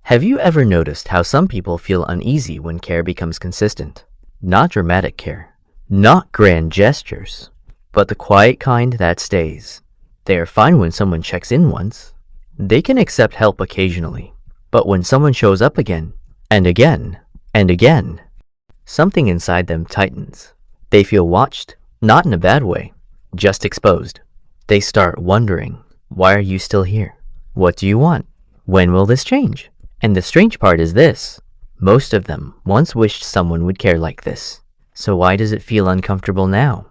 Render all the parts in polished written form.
Have you ever noticed how some people feel uneasy when care becomes consistent? Not dramatic care, not grand gestures, but the quiet kind that stays. They are fine when someone checks in once. They can accept help occasionally, but when someone shows up again, and again, and again, something inside them tightens. They feel watched, not in a bad way, just exposed. They start wondering, why are you still here? What do you want? When will this change? And the strange part is this: most of them once wished someone would care like this. So why does it feel uncomfortable now?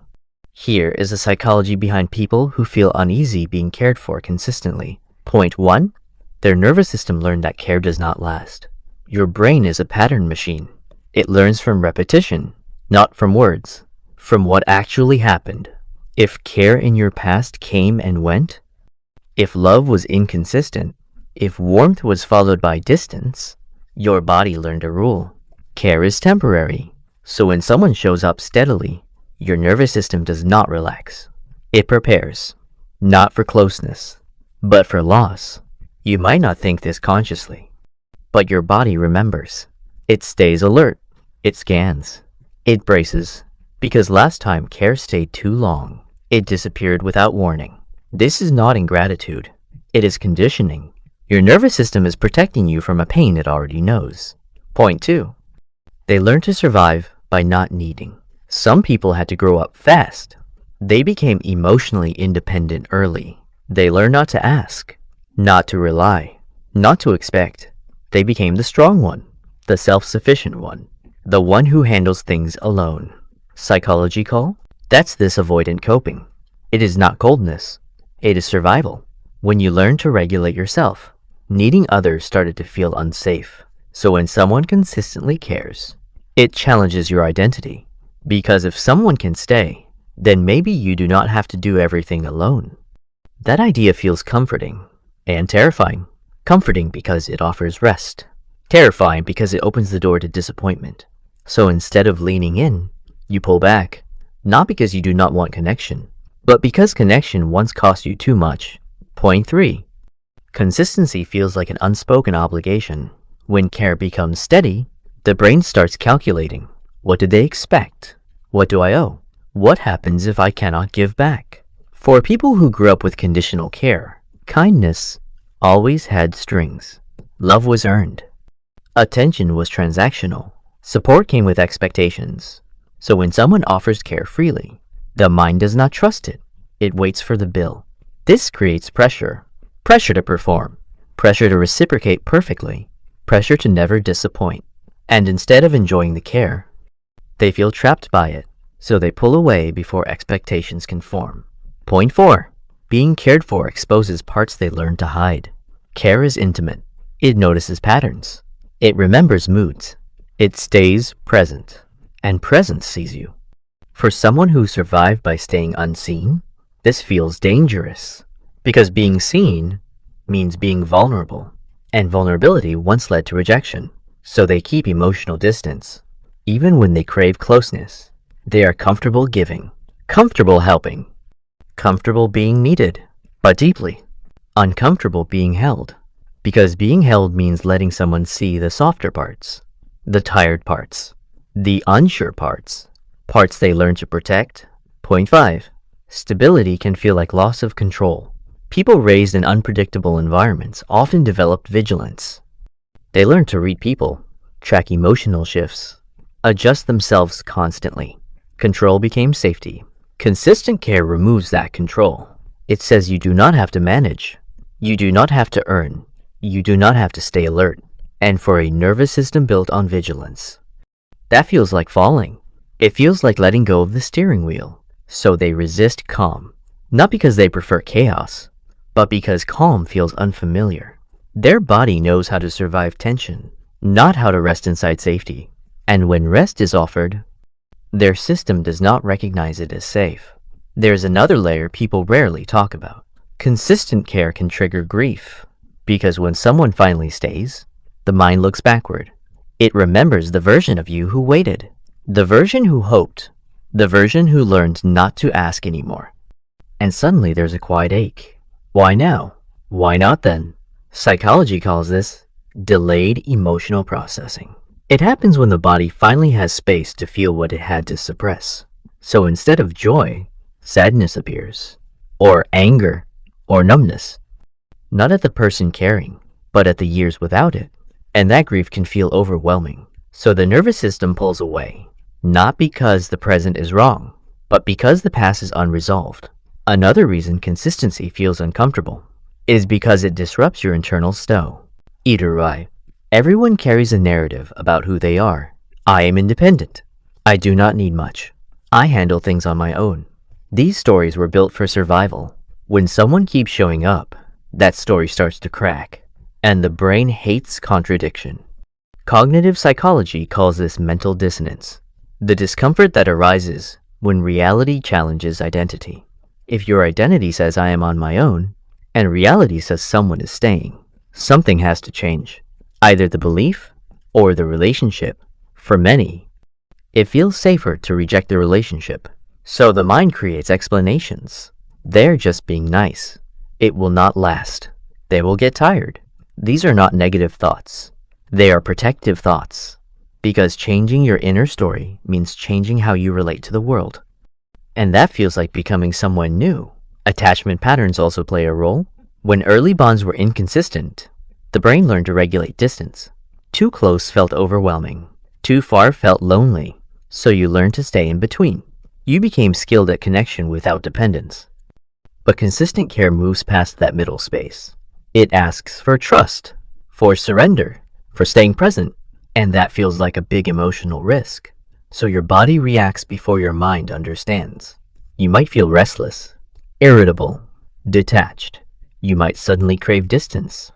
Here is the psychology behind people who feel uneasy being cared for consistently. Point 1. Their nervous system learned that care does not last. Your brain is a pattern machine. It learns from repetition, not from words, from what actually happened. If care in your past came and went, if love was inconsistent, if warmth was followed by distance, your body learned a rule. Care is temporary. So when someone shows up steadily, your nervous system does not relax. It prepares, not for closeness, but for loss. You might not think this consciously, but your body remembers. It stays alert. It scans. It braces, because last time care stayed too long, it disappeared without warning. This is not ingratitude. It is conditioning. Your nervous system is protecting you from a pain it already knows. Point 2. They learn to survive by not needing. Some people had to grow up fast. They became emotionally independent early. They learned not to ask, not to rely, not to expect. They became the strong one, the self-sufficient one, the one who handles things alone. Psychology call? That's this avoidant coping. It is not coldness. It is survival. When you learn to regulate yourself, needing others started to feel unsafe. So when someone consistently cares, it challenges your identity. Because if someone can stay, then maybe you do not have to do everything alone. That idea feels comforting and terrifying. Comforting because it offers rest. Terrifying because it opens the door to disappointment. So instead of leaning in, you pull back. Not because you do not want connection, but because connection once cost you too much. Point 3. Consistency feels like an unspoken obligation. When care becomes steady, the brain starts calculating. What do they expect? What do I owe? What happens if I cannot give back? For people who grew up with conditional care, kindness always had strings. Love was earned. Attention was transactional. Support came with expectations. So when someone offers care freely, the mind does not trust it. It waits for the bill. This creates pressure. Pressure to perform. Pressure to reciprocate perfectly. Pressure to never disappoint. And instead of enjoying the care, they feel trapped by it, so they pull away before expectations can form. Point 4. Being cared for exposes parts they learn to hide. Care is intimate. It notices patterns. It remembers moods. It stays present, and presence sees you. For someone who survived by staying unseen, this feels dangerous, because being seen means being vulnerable, and vulnerability once led to rejection. So they keep emotional distance. Even when they crave closeness, they are comfortable giving, comfortable helping, comfortable being needed, but deeply uncomfortable being held. Because being held means letting someone see the softer parts, the tired parts, the unsure parts, parts they learn to protect. Point 5. Stability can feel like loss of control. People raised in unpredictable environments often developed vigilance. They learn to read people, track emotional shifts, adjust themselves constantly. Control became safety. Consistent care removes that control. It says you do not have to manage. You do not have to earn. You do not have to stay alert. And for a nervous system built on vigilance, that feels like falling. It feels like letting go of the steering wheel. So they resist calm, not because they prefer chaos, but because calm feels unfamiliar. Their body knows how to survive tension, not how to rest inside safety. And when rest is offered, their system does not recognize it as safe. There's another layer people rarely talk about. Consistent care can trigger grief, because when someone finally stays, the mind looks backward. It remembers the version of you who waited, the version who hoped, the version who learned not to ask anymore. And suddenly there's a quiet ache. Why now? Why not then? Psychology calls this Delayed emotional processing. It happens when the body finally has space to feel what it had to suppress. So instead of joy, sadness appears, or anger, or numbness. Not at the person caring, but at the years without it. And that grief can feel overwhelming. So the nervous system pulls away, not because the present is wrong, but because the past is unresolved. Another reason consistency feels uncomfortable is because it disrupts your internal stow. Either way, everyone carries a narrative about who they are. I am independent. I do not need much. I handle things on my own. These stories were built for survival. When someone keeps showing up, that story starts to crack, and the brain hates contradiction. Cognitive psychology calls this mental dissonance, the discomfort that arises when reality challenges identity. If your identity says I am on my own, and reality says someone is staying, something has to change, either the belief or the relationship. For many, it feels safer to reject the relationship, so the mind creates explanations. They're just being nice. It will not last. They will get tired. These are not negative thoughts. They are protective thoughts, because changing your inner story means changing how you relate to the world. And that feels like becoming someone new. Attachment patterns also play a role. When early bonds were inconsistent, the brain learned to regulate distance. Too close felt overwhelming. Too far felt lonely. So you learned to stay in between. You became skilled at connection without dependence. But consistent care moves past that middle space. It asks for trust, for surrender, for staying present, and that feels like a big emotional risk. So your body reacts before your mind understands. You might feel restless, irritable, detached. You might suddenly crave distance.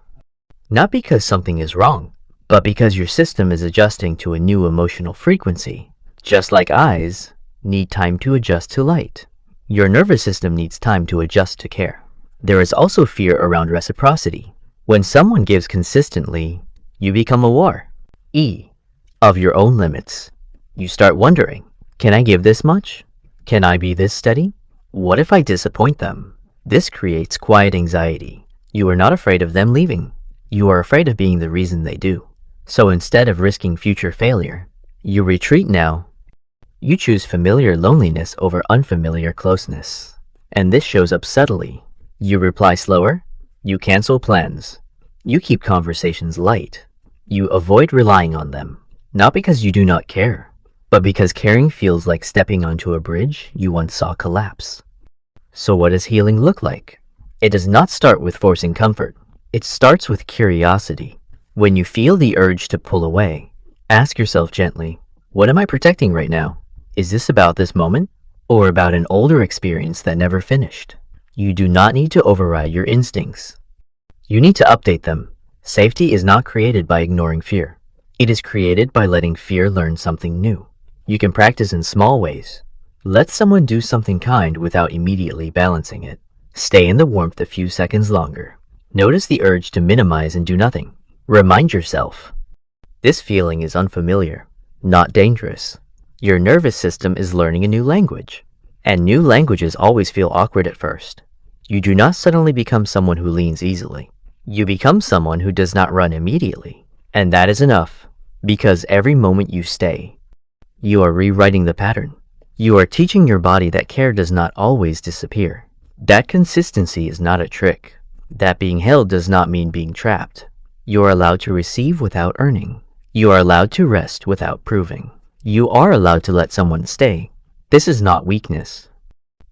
Not because something is wrong, but because your system is adjusting to a new emotional frequency. Just like eyes need time to adjust to light, your nervous system needs time to adjust to care. There is also fear around reciprocity. When someone gives consistently, you become aware of your own limits. You start wondering, can I give this much? Can I be this steady? What if I disappoint them? This creates quiet anxiety. You are not afraid of them leaving. You are afraid of being the reason they do. So instead of risking future failure, you retreat now. You choose familiar loneliness over unfamiliar closeness. And this shows up subtly. You reply slower. You cancel plans. You keep conversations light. You avoid relying on them. Not because you do not care, but because caring feels like stepping onto a bridge you once saw collapse. So what does healing look like? It does not start with forcing comfort. It starts with curiosity. When you feel the urge to pull away, ask yourself gently, what am I protecting right now? Is this about this moment, or about an older experience that never finished? You do not need to override your instincts. You need to update them. Safety is not created by ignoring fear. It is created by letting fear learn something new. You can practice in small ways. Let someone do something kind without immediately balancing it. Stay in the warmth a few seconds longer. Notice the urge to minimize and do nothing. Remind yourself, this feeling is unfamiliar, not dangerous. Your nervous system is learning a new language, and new languages always feel awkward at first. You do not suddenly become someone who leans easily. You become someone who does not run immediately, and that is enough, because every moment you stay, you are rewriting the pattern. You are teaching your body that care does not always disappear. That consistency is not a trick. That being held does not mean being trapped. You are allowed to receive without earning. You are allowed to rest without proving. You are allowed to let someone stay. This is not weakness.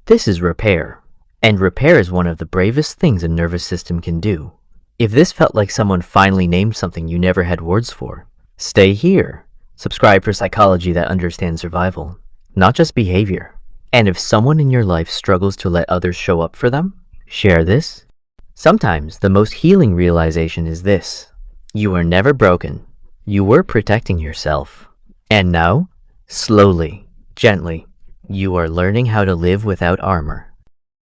This is repair. And repair is one of the bravest things a nervous system can do. If this felt like someone finally named something you never had words for, stay here. Subscribe for psychology that understands survival, not just behavior. And if someone in your life struggles to let others show up for them, share this. Sometimes the most healing realization is this: you are never broken. You were protecting yourself. And now, slowly, gently, you are learning how to live without armor.